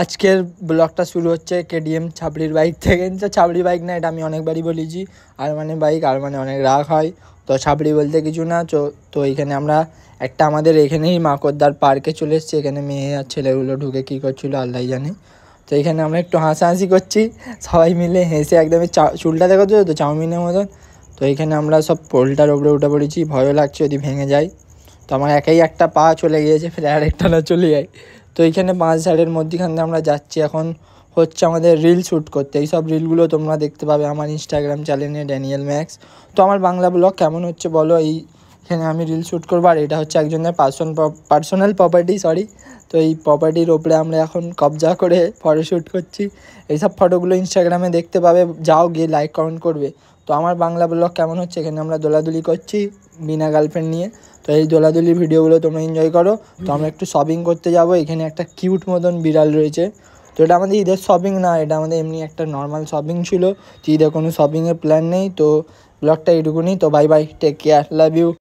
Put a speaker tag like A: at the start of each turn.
A: আজকের ব্লগটা শুরু হচ্ছে কেটিএম ছাবড়ির বাইক থেকে। তো ছাবড়ি বাইক না, এটা আমি অনেকবারই বলেছি। আর মানে বাইক, আর মানে অনেক রাগ হয়। তো ছাবড়ি বলতে কিছু না। তো এইখানে আমরা একটা আমাদের এখানেই মাকড়দার পার্কে চলে এসেছি। এখানে মেয়ে আর ছেলেগুলো ঢুকে কী করছিলো আল্লাহ জানে। তো এখানে আমরা একটু হাসাহাসি করছি সবাই মিলে, হেসে একদমই চুলটা দেখো তো চাউমিনের মতন। তো এইখানে আমরা সব পোলটার ওপরে উঠে পড়েছি, ভয়ও লাগছে যদি ভেঙে যায়। তো আমার একাই একটা পা চলে গিয়েছে, ফের আরেকটা না চলে যায়। তো এইখানে 5 ঝাড়ের মধ্যখান দিয়ে আমরা যাচ্ছি। এখন হচ্ছে আমাদের রিল শ্যুট করতে। এই সব রিলগুলো তোমরা দেখতে পাবে আমার ইনস্টাগ্রাম চ্যানেলে ড্যানিয়েল ম্যাক্স। তো আমার বাংলা ব্লগ কেমন হচ্ছে বলো। এইখানে আমি রিল শ্যুট করবো, আর এটা হচ্ছে একজনের পার্সোনাল প্রপার্টি, সরি। তো এই প্রপার্টির ওপরে আমরা এখন কবজা করে ফটো শ্যুট করছি। এইসব ফটোগুলো ইনস্টাগ্রামে দেখতে পাবে, যাও গিয়ে লাইক কমেন্ট করবে। তো আমার বাংলা ব্লগ কেমন হচ্ছে, এখানে আমরা দোলাদুলি করছি বিনা গার্লফ্রেন্ড নিয়ে। তো এই দোলাদুলির ভিডিওগুলো তোমরা এনজয় করো। তো আমরা একটু শপিং করতে যাব। এখানে একটা কিউট মতন বিড়াল রয়েছে। তো এটা আমাদের ঈদের শপিং না, এটা আমাদের এমনি একটা নর্মাল শপিং ছিল। তো ঈদের কোনো শপিংয়ের প্ল্যান নেই। তো ব্লগটা এইটুকুনি। তো bye bye, take care, love you.